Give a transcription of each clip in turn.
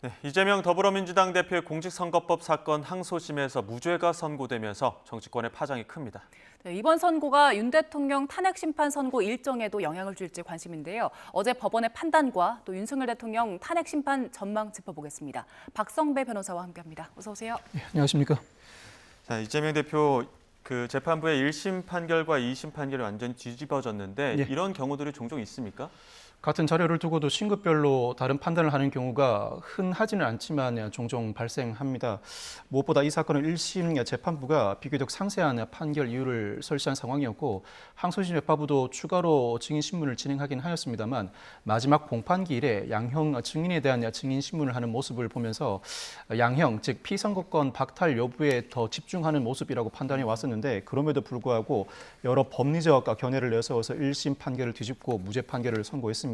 네, 이재명 더불어민주당 대표의 공직선거법 사건 항소심에서 무죄가 선고되면서 정치권의 파장이 큽니다. 네, 이번 선고가 윤 대통령 탄핵 심판 선고 일정에도 영향을 줄지 관심인데요. 어제 법원의 판단과 또 윤석열 대통령 탄핵 심판 전망 짚어보겠습니다. 박성배 변호사와 함께합니다. 어서 오세요. 네, 안녕하십니까? 자, 이재명 대표 재판부의 1심 판결과 2심 판결이 완전히 뒤집어졌는데 예. 이런 경우들이 종종 있습니까? 같은 자료를 두고도 신급별로 다른 판단을 하는 경우가 흔하지는 않지만 종종 발생합니다. 무엇보다 이 사건은 1심 재판부가 비교적 상세한 판결 이유를 설시한 상황이었고 항소심 재판부도 추가로 증인 신문을 진행하긴 하였습니다만 마지막 공판기 일에 양형 증인에 대한 증인 신문을 하는 모습을 보면서 양형, 즉 피선거권 박탈 여부에 더 집중하는 모습이라고 판단해 왔었는데 그럼에도 불구하고 여러 법리적 견해를 내세워서 1심 판결을 뒤집고 무죄 판결을 선고했습니다.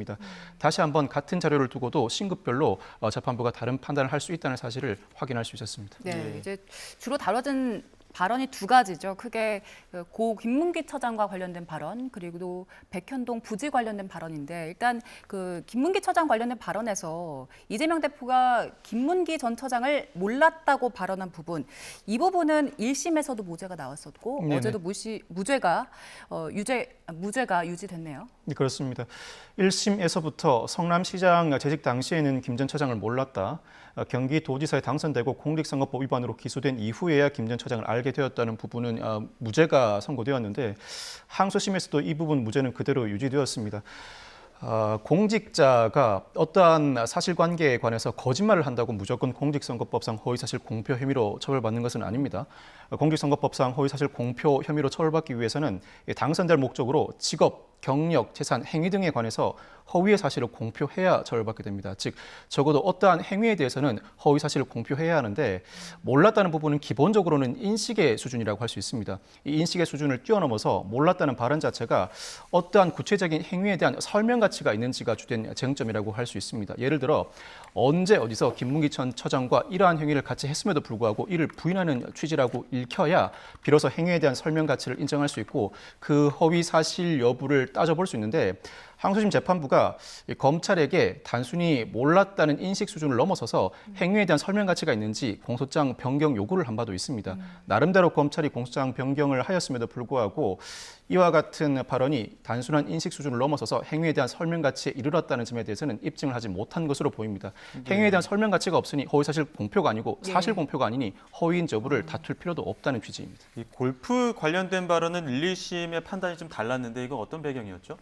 다시 한번 같은 자료를 두고도 신급별로 재판부가 다른 판단을 할 수 있다는 사실을 확인할 수 있었습니다. 네, 이제 주로 다뤄진 발언이 두 가지죠. 크게 고 김문기 처장과 관련된 발언, 그리고 또 백현동 부지 관련된 발언인데 일단 김문기 처장 관련된 발언에서 이재명 대표가 김문기 전 처장을 몰랐다고 발언한 부분, 이 부분은 1심에서도 무죄가 나왔었고 네네. 어제도 무죄가 유지됐네요. 네, 그렇습니다. 1심에서부터 성남시장 재직 당시에는 김 전 처장을 몰랐다. 경기도지사에 당선되고 공직선거법 위반으로 기소된 이후에야 김 전 처장을 알게 되었다는 부분은 무죄가 선고되었는데 항소심에서도 이 부분 무죄는 그대로 유지되었습니다. 공직자가 어떠한 사실관계에 관해서 거짓말을 한다고 무조건 공직선거법상 허위사실 공표 혐의로 처벌받는 것은 아닙니다. 공직선거법상 허위사실 공표 혐의로 처벌받기 위해서는 당선될 목적으로 직업, 경력, 재산, 행위 등에 관해서 허위의 사실을 공표해야 처벌받게 됩니다. 즉, 적어도 어떠한 행위에 대해서는 허위 사실을 공표해야 하는데 몰랐다는 부분은 기본적으로는 인식의 수준이라고 할 수 있습니다. 이 인식의 수준을 뛰어넘어서 몰랐다는 발언 자체가 어떠한 구체적인 행위에 대한 설명 가치가 있는지가 주된 쟁점이라고 할 수 있습니다. 예를 들어 언제 어디서 김문기 전 처장과 이러한 행위를 같이 했음에도 불구하고 이를 부인하는 취지라고 읽혀야 비로소 행위에 대한 설명 가치를 인정할 수 있고 그 허위 사실 여부를 따져볼 수 있는데 항소심 재판부가 검찰에게 단순히 몰랐다는 인식 수준을 넘어서서 행위에 대한 설명 가치가 있는지 공소장 변경 요구를 한 바도 있습니다. 나름대로 검찰이 공소장 변경을 하였음에도 불구하고 이와 같은 발언이 단순한 인식 수준을 넘어서서 행위에 대한 설명 가치에 이르렀다는 점에 대해서는 입증을 하지 못한 것으로 보입니다. 행위에 대한 설명 가치가 없으니 허위사실 공표가 아니고 사실 공표가 아니니 허위인 여부를 다툴 필요도 없다는 취지입니다. 이 골프 관련된 발언은 1, 2심의 판단이 좀 달랐는데 이건 어떤 배경이었죠?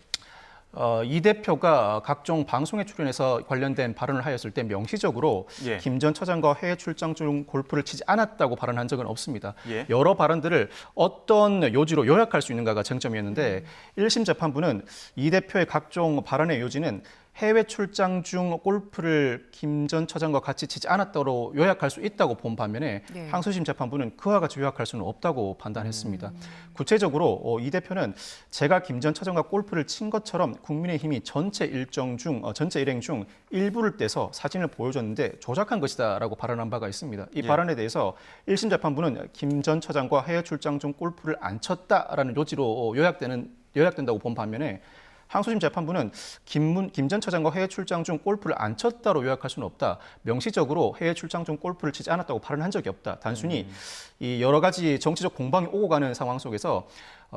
이 대표가 각종 방송에 출연해서 관련된 발언을 하였을 때 명시적으로 예. 김 전 처장과 해외 출장 중 골프를 치지 않았다고 발언한 적은 없습니다. 예. 여러 발언들을 어떤 요지로 요약할 수 있는가가 쟁점이었는데 1심 재판부는 이 대표의 각종 발언의 요지는 해외 출장 중 골프를 김 전 처장과 같이 치지 않았다고 요약할 수 있다고 본 반면에 네. 항소심 재판부는 그와 같이 요약할 수는 없다고 판단했습니다. 구체적으로 이 대표는 제가 김 전 처장과 골프를 친 것처럼 국민의힘이 전체 일정 중 전체 일행 중 일부를 떼서 사진을 보여줬는데 조작한 것이다라고 발언한 바가 있습니다. 이 예. 발언에 대해서 1심 재판부는 김 전 처장과 해외 출장 중 골프를 안 쳤다라는 요지로 요약된다고 본 반면에 항소심 재판부는 김 전 처장과 해외 출장 중 골프를 안 쳤다로 요약할 수는 없다. 명시적으로 해외 출장 중 골프를 치지 않았다고 발언한 적이 없다. 단순히 이 여러 가지 정치적 공방이 오고 가는 상황 속에서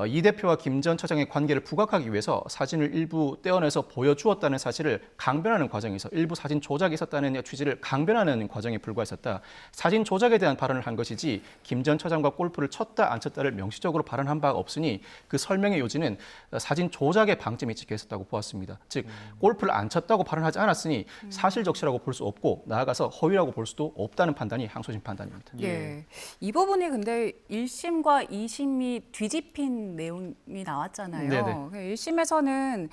이 대표와 김 전 처장의 관계를 부각하기 위해서 사진을 일부 떼어내서 보여주었다는 사실을 강변하는 과정에서 일부 사진 조작이 있었다는 취지를 강변하는 과정에 불과했었다. 사진 조작에 대한 발언을 한 것이지 김 전 처장과 골프를 쳤다 안 쳤다를 명시적으로 발언한 바가 없으니 그 설명의 요지는 사진 조작의 방점이 찍혀 있었다고 보았습니다. 즉 골프를 안 쳤다고 발언하지 않았으니 사실적시라고 볼 수 없고 나아가서 허위라고 볼 수도 없다는 판단이 항소심 판단입니다. 예. 이 부분이 근데 1심과 2심이 뒤집힌 내용이 나왔잖아요. 네네. 1심에서는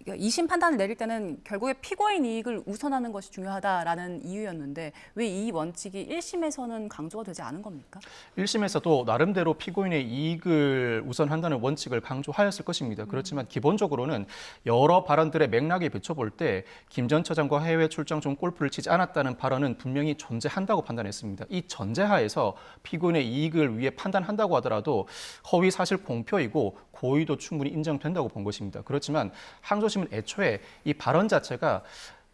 2심 판단을 내릴 때는 결국에 피고인 이익을 우선하는 것이 중요하다라는 이유였는데 왜 이 원칙이 1심에서는 강조가 되지 않은 겁니까? 1심에서도 나름대로 피고인의 이익을 우선한다는 원칙을 강조하였을 것입니다. 그렇지만 기본적으로는 여러 발언들의 맥락에 비춰볼 때 김 전 처장과 해외 출장 중 골프를 치지 않았다는 발언은 분명히 존재한다고 판단했습니다. 이 전제하에서 피고인의 이익을 위해 판단한다고 하더라도 허위 사실 공표이고 고의도 충분히 인정된다고 본 것입니다. 그렇지만 항소심은 애초에 이 발언 자체가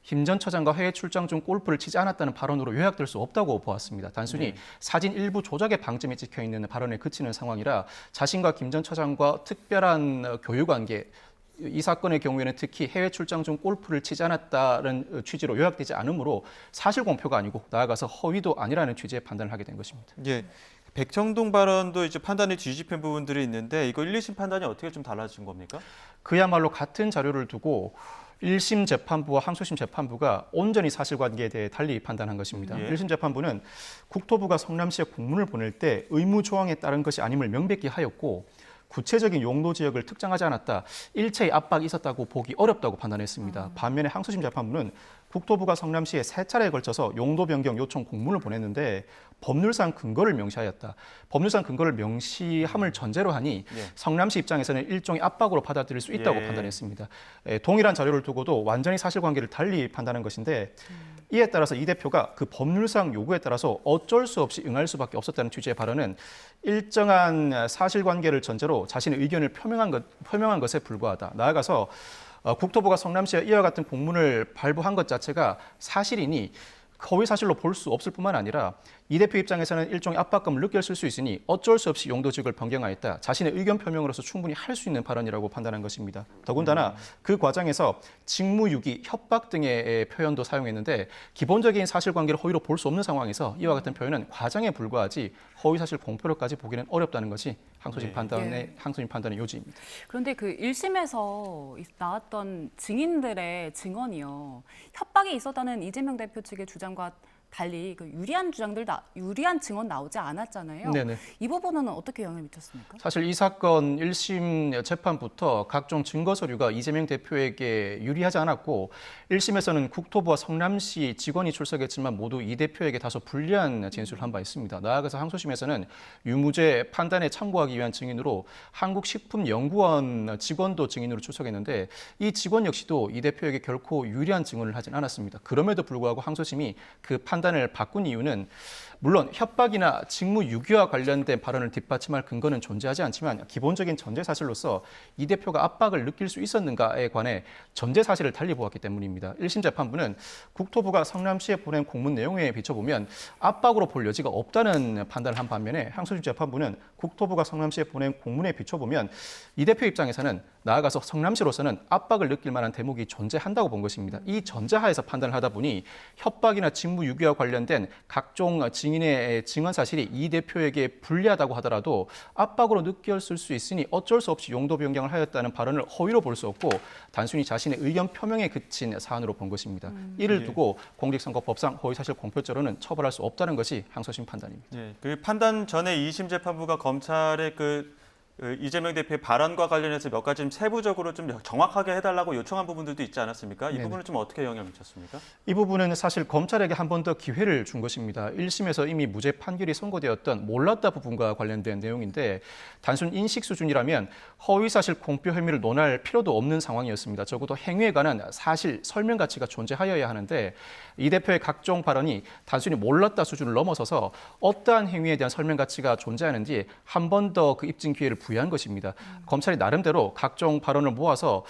김 전 처장과 해외 출장 중 골프를 치지 않았다는 발언으로 요약될 수 없다고 보았습니다. 단순히 사진 일부 조작의 방점이 찍혀 있는 발언에 그치는 상황이라 자신과 김 전 처장과 특별한 교류 관계, 이 사건의 경우에는 특히 해외 출장 중 골프를 치지 않았다는 취지로 요약되지 않으므로 사실 공표가 아니고 나아가서 허위도 아니라는 취지의 판단을 하게 된 것입니다. 예. 백청동 발언도 이제 판단이 뒤집힌 부분들이 있는데 이거 1, 2심 판단이 어떻게 좀 달라진 겁니까? 그야말로 같은 자료를 두고 1심 재판부와 항소심 재판부가 온전히 사실관계에 대해 달리 판단한 것입니다. 예. 1심 재판부는 국토부가 성남시에 공문을 보낼 때 의무 조항에 따른 것이 아님을 명백히 하였고 구체적인 용도 지역을 특정하지 않았다. 일체의 압박이 있었다고 보기 어렵다고 판단했습니다. 반면에 항소심 재판부는 국토부가 성남시에 3차례에 걸쳐서 용도 변경 요청 공문을 보냈는데 법률상 근거를 명시하였다. 법률상 근거를 명시함을 전제로 하니 성남시 입장에서는 일종의 압박으로 받아들일 수 있다고 판단했습니다. 동일한 자료를 두고도 완전히 사실관계를 달리 판단한 것인데 이에 따라서 이 대표가 그 법률상 요구에 따라서 어쩔 수 없이 응할 수밖에 없었다는 취지의 발언은 일정한 사실관계를 전제로 자신의 의견을 표명한 것에 불과하다. 나아가서 국토부가 성남시에 이와 같은 공문을 발부한 것 자체가 사실이니 허위 사실로 볼 수 없을 뿐만 아니라 이 대표 입장에서는 일종의 압박감을 느꼈을 수 있으니 어쩔 수 없이 용도지역을 변경하였다. 자신의 의견 표명으로서 충분히 할 수 있는 발언이라고 판단한 것입니다. 더군다나 그 과정에서 직무유기, 협박 등의 표현도 사용했는데 기본적인 사실관계를 허위로 볼 수 없는 상황에서 이와 같은 표현은 과장에 불과하지 허위사실 공표로까지 보기는 어렵다는 것이 항소심 판단의 요지입니다. 그런데 그 1심에서 나왔던 증인들의 증언이요. 협박이 있었다는 이재명 대표 측의 주장과 달리 그 유리한 증언 나오지 않았잖아요. 네네. 이 부분은 어떻게 영향을 미쳤습니까? 사실 이 사건 1심 재판부터 각종 증거 서류가 이재명 대표에게 유리하지 않았고 1심에서는 국토부와 성남시 직원이 출석했지만 모두 이 대표에게 다소 불리한 진술을 한 바 있습니다. 나아가서 항소심에서는 유무죄 판단에 참고하기 위한 증인으로 한국식품연구원 직원도 증인으로 출석했는데 이 직원 역시도 이 대표에게 결코 유리한 증언을 하진 않았습니다. 그럼에도 불구하고 항소심이 그 판단을 바꾼 이유는 물론 협박이나 직무유기와 관련된 발언을 뒷받침할 근거는 존재하지 않지만 기본적인 전제 사실로서 이 대표가 압박을 느낄 수 있었는가에 관해 전제 사실을 달리 보았기 때문입니다. 1심 재판부는 국토부가 성남시에 보낸 공문 내용에 비춰보면 압박으로 볼 여지가 없다는 판단을 한 반면에 항소심 재판부는 국토부가 성남시에 보낸 공문에 비춰보면 이 대표 입장에서는 나아가서 성남시로서는 압박을 느낄 만한 대목이 존재한다고 본 것입니다. 이 전제하에서 판단을 하다 보니 협박이나 직무유기와 관련된 각종 증인의 증언 사실이 이 대표에게 불리하다고 하더라도 압박으로 느꼈을 수 있으니 어쩔 수 없이 용도 변경을 하였다는 발언을 허위로 볼 수 없고 단순히 자신의 의견 표명에 그친 사안으로 본 것입니다. 이를 두고 공직선거법상 허위사실 공표죄로는 처벌할 수 없다는 것이 항소심 판단입니다. 예, 그 판단 전에 2심 재판부가 검찰의 이재명 대표의 발언과 관련해서 몇 가지 좀 세부적으로 좀 정확하게 해달라고 요청한 부분들도 있지 않았습니까? 이 부분은 좀 어떻게 영향을 미쳤습니까? 이 부분은 사실 검찰에게 한 번 더 기회를 준 것입니다. 1심에서 이미 무죄 판결이 선고되었던 몰랐다 부분과 관련된 내용인데 단순 인식 수준이라면 허위사실 공표 혐의를 논할 필요도 없는 상황이었습니다. 적어도 행위에 관한 사실, 설명 가치가 존재하여야 하는데 이 대표의 각종 발언이 단순히 몰랐다 수준을 넘어서서 어떠한 행위에 대한 설명 가치가 존재하는지 한 번 더 그 입증 기회를 부여한 것입니다. 검찰이 나름대로 각종 발언을 모아서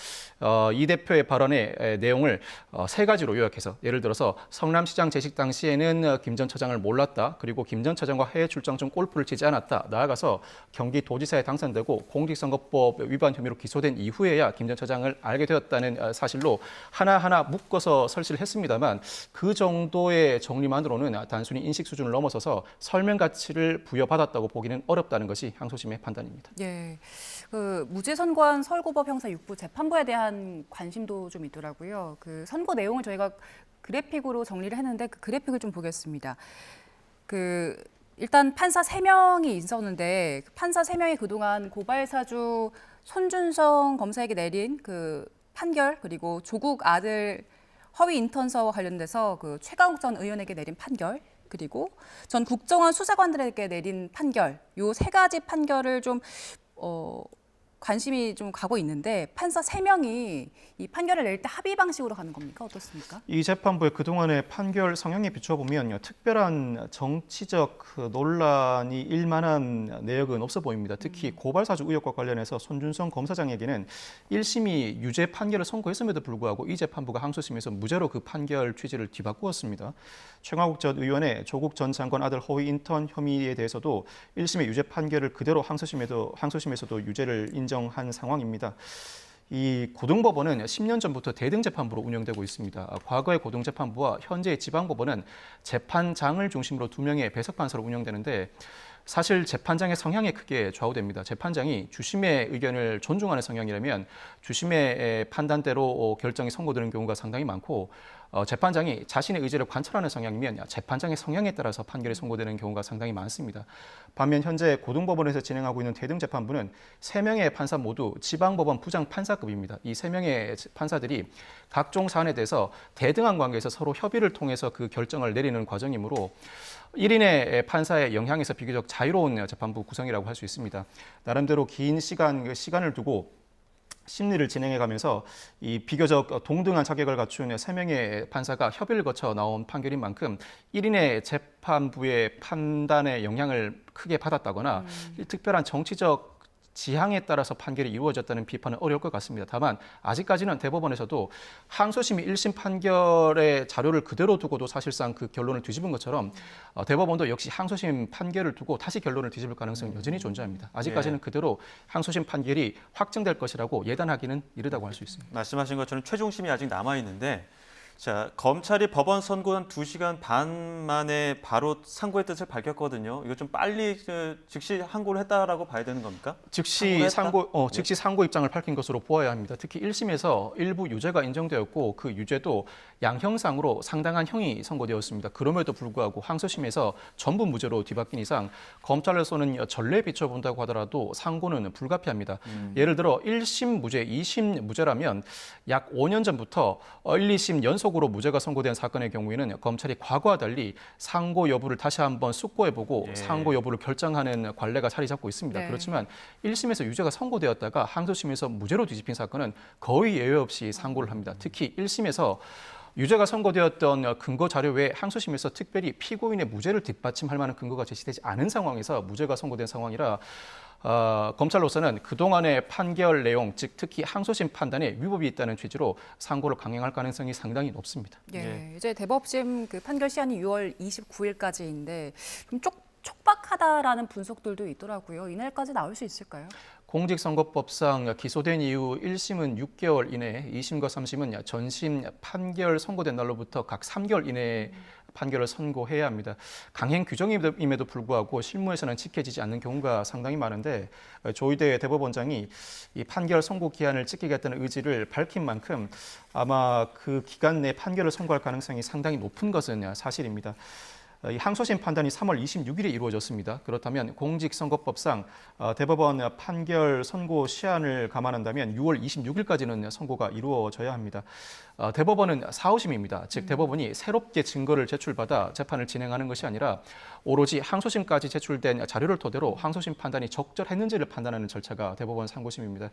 이 대표의 발언의 내용을 3가지로 요약해서 예를 들어서 성남시장 재직 당시에는 김 전 처장을 몰랐다. 그리고 김 전 처장과 해외 출장 중 골프를 치지 않았다. 나아가서 경기도지사에 당선되고 공직선거법 위반 혐의로 기소된 이후에야 김 전 처장을 알게 되었다는 사실로 하나하나 묶어서 설치를 했습니다만 그 정도의 정리만으로는 단순히 인식 수준을 넘어서서 설명 가치를 부여받았다고 보기는 어렵다는 것이 항소심의 판단입니다. 예, 그 무죄 선고한 서울고법 형사 6부 재판부에 대한 관심도 좀 있더라고요. 그 선고 내용을 저희가 그래픽으로 정리를 했는데 그 그래픽을 좀 보겠습니다. 일단 판사 3명이 있었는데 그 판사 3명이 그동안 고발사주 손준성 검사에게 내린 그 판결 그리고 조국 아들 허위 인턴서와 관련돼서 그 최강욱 전 의원에게 내린 판결 그리고 전 국정원 수사관들에게 내린 판결 요 3가지 판결을 좀 관심이 좀 가고 있는데 판사 3명이 이 판결을 낼 때 합의 방식으로 가는 겁니까? 어떻습니까? 이 재판부의 그동안의 판결 성향에 비춰보면 특별한 정치적 논란이 일만한 내역은 없어 보입니다. 특히 고발사주 의혹과 관련해서 손준성 검사장에게는 1심이 유죄 판결을 선고했음에도 불구하고 이 재판부가 항소심에서 무죄로 그 판결 취지를 뒤바꾸었습니다. 최강욱 전 의원의 조국 전 장관 아들 허위 인턴 혐의에 대해서도 1심의 유죄 판결을 그대로 항소심에서도 유죄를 인정한 상황입니다. 이 고등법원은 10년 전부터 대등재판부로 운영되고 있습니다. 과거의 고등재판부와 현재의 지방법원은 재판장을 중심으로 2명의 배석판사로 운영되는데 사실 재판장의 성향에 크게 좌우됩니다. 재판장이 주심의 의견을 존중하는 성향이라면 주심의 판단대로 결정이 선고되는 경우가 상당히 많고 재판장이 자신의 의지를 관철하는 성향이면 재판장의 성향에 따라서 판결이 선고되는 경우가 상당히 많습니다. 반면 현재 고등법원에서 진행하고 있는 대등재판부는 3명의 판사 모두 지방법원 부장판사급입니다. 이 3명의 판사들이 각종 사안에 대해서 대등한 관계에서 서로 협의를 통해서 그 결정을 내리는 과정이므로 1인의 판사의 영향에서 비교적 자유로운 재판부 구성이라고 할 수 있습니다. 나름대로 긴 시간을 두고 심리를 진행해가면서 이 비교적 동등한 자격을 갖춘 3명의 판사가 협의를 거쳐 나온 판결인 만큼 1인의 재판부의 판단에 영향을 크게 받았다거나 특별한 정치적 지향에 따라서 판결이 이루어졌다는 비판은 어려울 것 같습니다. 다만 아직까지는 대법원에서도 항소심이 1심 판결의 자료를 그대로 두고도 사실상 그 결론을 뒤집은 것처럼 대법원도 역시 항소심 판결을 두고 다시 결론을 뒤집을 가능성이 여전히 존재합니다. 아직까지는 그대로 항소심 판결이 확정될 것이라고 예단하기는 이르다고 할 수 있습니다. 말씀하신 것처럼 최종심이 아직 남아 있는데 자, 검찰이 법원 선고 한 2시간 반 만에 바로 상고의 뜻을 밝혔거든요. 이거 좀 빨리 즉시 항고를 했다라고 봐야 되는 겁니까? 즉시 상고 입장을 밝힌 것으로 보아야 합니다. 특히 1심에서 일부 유죄가 인정되었고 그 유죄도 양형상으로 상당한 형이 선고되었습니다. 그럼에도 불구하고 항소심에서 전부 무죄로 뒤바뀐 이상 검찰로서는 전례에 비춰본다고 하더라도 상고는 불가피합니다. 예를 들어 1심 무죄, 2심 무죄라면 약 5년 전부터 1, 2심 연속으로 무죄가 선고된 사건의 경우에는 검찰이 과거와 달리 상고 여부를 다시 한번 숙고해보고 상고 여부를 결정하는 관례가 자리 잡고 있습니다. 그렇지만 1심에서 유죄가 선고되었다가 항소심에서 무죄로 뒤집힌 사건은 거의 예외 없이 상고를 합니다. 특히 1심에서 유죄가 선고되었던 근거 자료 외에 항소심에서 특별히 피고인의 무죄를 뒷받침할 만한 근거가 제시되지 않은 상황에서 무죄가 선고된 상황이라 검찰로서는 그동안의 판결 내용, 즉 특히 항소심 판단에 위법이 있다는 취지로 상고를 강행할 가능성이 상당히 높습니다. 이제 대법심 그 판결 시한이 6월 29일까지인데 좀 촉박하다라는 분석들도 있더라고요. 이날까지 나올 수 있을까요? 공직선거법상 기소된 이후 1심은 6개월 이내, 2심과 3심은 전심 판결 선고된 날로부터 각 3개월 이내에 판결을 선고해야 합니다. 강행 규정임에도 불구하고 실무에서는 지켜지지 않는 경우가 상당히 많은데 조희대 대법원장이 이 판결 선고 기한을 지키겠다는 의지를 밝힌 만큼 아마 그 기간 내 판결을 선고할 가능성이 상당히 높은 것은 사실입니다. 이 항소심 판단이 3월 26일에 이루어졌습니다. 그렇다면 공직선거법상 대법원 판결 선고 시한을 감안한다면 6월 26일까지는 선고가 이루어져야 합니다. 대법원은 사후심입니다. 즉 대법원이 새롭게 증거를 제출받아 재판을 진행하는 것이 아니라 오로지 항소심까지 제출된 자료를 토대로 항소심 판단이 적절했는지를 판단하는 절차가 대법원 상고심입니다.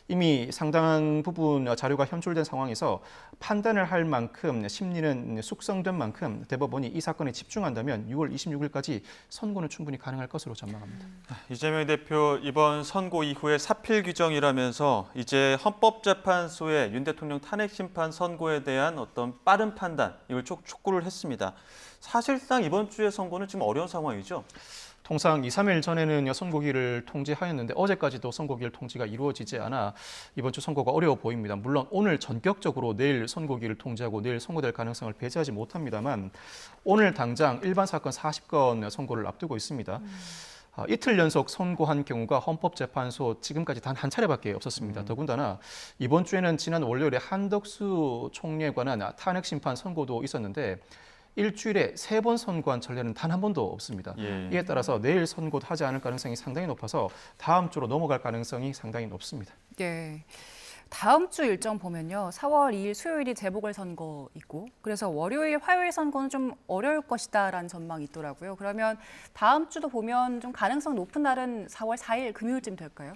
이미 상당한 부분 자료가 현출된 상황에서 판단을 할 만큼 심리는 숙성된 만큼 대법원이 이 사건에 집중한다면 6월 26일까지 선고는 충분히 가능할 것으로 전망합니다. 이재명 대표 이번 선고 이후에 사필 규정이라면서 이제 헌법재판소의 윤 대통령 탄핵 심판 선고에 대한 어떤 빠른 판단 이걸 촉구를 했습니다. 사실상 이번 주의 선고는 지금 어려운 상황이죠. 통상 2, 3일 전에는 선고기를 통지하였는데 어제까지도 선고기일 통지가 이루어지지 않아 이번 주 선고가 어려워 보입니다. 물론 오늘 전격적으로 내일 선고기를 통지하고 내일 선고될 가능성을 배제하지 못합니다만 오늘 당장 일반 사건 40건 선고를 앞두고 있습니다. 이틀 연속 선고한 경우가 헌법재판소 지금까지 단 한 차례밖에 없었습니다. 더군다나 이번 주에는 지난 월요일에 한덕수 총리에 관한 탄핵 심판 선고도 있었는데 일주일에 3번 선고한 전례는 단 한 번도 없습니다. 이에 따라서 내일 선고도 하지 않을 가능성이 상당히 높아서 다음 주로 넘어갈 가능성이 상당히 높습니다. 다음 주 일정 보면요. 4월 2일 수요일이 재보궐선거 있고 그래서 월요일, 화요일 선거는 좀 어려울 것이다라는 전망이 있더라고요. 그러면 다음 주도 보면 좀 가능성 높은 날은 4월 4일 금요일쯤 될까요?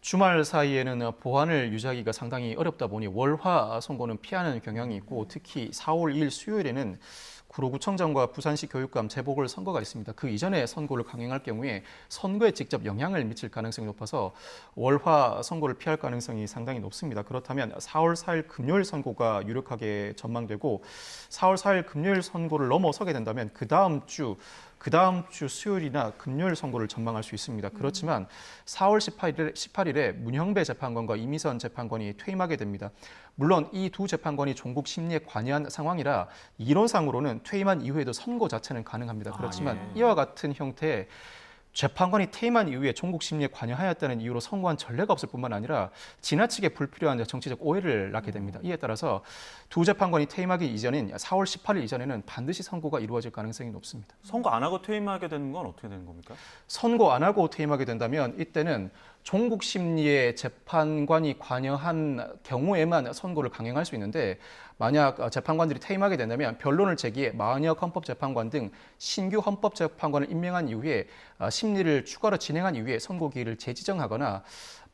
주말 사이에는 보안을 유지하기가 상당히 어렵다 보니 월화 선거는 피하는 경향이 있고 특히 4월 2일 수요일에는 구로구청장과 부산시 교육감 재보궐 선거가 있습니다. 그 이전에 선거를 강행할 경우에 선거에 직접 영향을 미칠 가능성이 높아서 월화 선거를 피할 가능성이 상당히 높습니다. 그렇다면 4월 4일 금요일 선거가 유력하게 전망되고 4월 4일 금요일 선거를 넘어서게 된다면 그 다음 주 수요일이나 금요일 선거를 전망할 수 있습니다. 그렇지만 4월 18일에 문형배 재판관과 이미선 재판관이 퇴임하게 됩니다. 물론 이 두 재판관이 종국 심리에 관여한 상황이라 이론상으로는 퇴임한 이후에도 선거 자체는 가능합니다. 그렇지만 이와 같은 형태의 재판관이 퇴임한 이후에 종국 심리에 관여하였다는 이유로 선고한 전례가 없을 뿐만 아니라 지나치게 불필요한 정치적 오해를 낳게 됩니다. 이에 따라서 두 재판관이 퇴임하기 이전인 4월 18일 이전에는 반드시 선고가 이루어질 가능성이 높습니다. 선거 안 하고 퇴임하게 되는 건 어떻게 되는 겁니까? 선고 안 하고 퇴임하게 된다면 이때는 종국 심리에 재판관이 관여한 경우에만 선고를 강행할 수 있는데 만약 재판관들이 퇴임하게 된다면 변론을 제기해 마은혁 헌법재판관 등 신규 헌법재판관을 임명한 이후에 심리를 추가로 진행한 이후에 선고 기일을 재지정하거나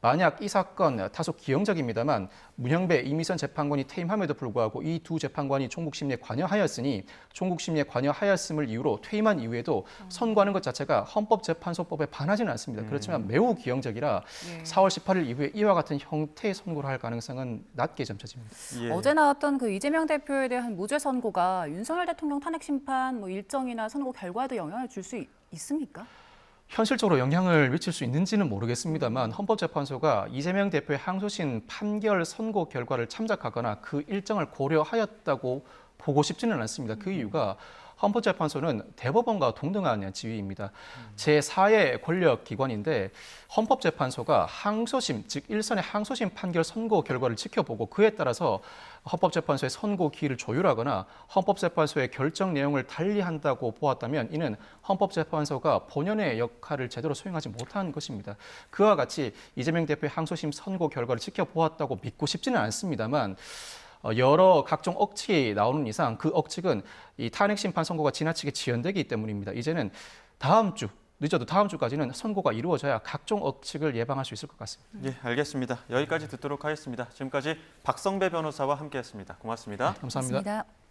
만약 이 사건 다소 기형적입니다만 문형배 이미선 재판관이 퇴임함에도 불구하고 이 두 재판관이 종국 심리에 관여하였으니 종국 심리에 관여하였음을 이유로 퇴임한 이후에도 선고하는 것 자체가 헌법재판소법에 반하지는 않습니다. 그렇지만 매우 기형적이라 4월 18일 이후에 이와 같은 형태의 선고를 할 가능성은 낮게 점쳐집니다. 예. 어제 나왔던 그 이재명 대표에 대한 무죄 선고가 윤석열 대통령 탄핵 심판 뭐 일정이나 선고 결과에도 영향을 줄 수 있습니까? 현실적으로 영향을 미칠 수 있는지는 모르겠습니다만 헌법재판소가 이재명 대표의 항소심 판결 선고 결과를 참작하거나 그 일정을 고려하였다고 보고 싶지는 않습니다. 그 이유가 헌법재판소는 대법원과 동등한 지위입니다. 제4의 권력기관인데 헌법재판소가 항소심, 즉 일선의 항소심 판결 선고 결과를 지켜보고 그에 따라서 헌법재판소의 선고 기일을 조율하거나 헌법재판소의 결정 내용을 달리한다고 보았다면 이는 헌법재판소가 본연의 역할을 제대로 수행하지 못한 것입니다. 그와 같이 이재명 대표의 항소심 선고 결과를 지켜보았다고 믿고 싶지는 않습니다만 여러 각종 억측이 나오는 이상 그 억측은 이 탄핵 심판 선고가 지나치게 지연되기 때문입니다. 이제는 늦어도 다음 주까지는 선고가 이루어져야 각종 억측을 예방할 수 있을 것 같습니다. 예, 알겠습니다. 여기까지 듣도록 하겠습니다. 지금까지 박성배 변호사와 함께했습니다. 고맙습니다. 감사합니다. 고맙습니다.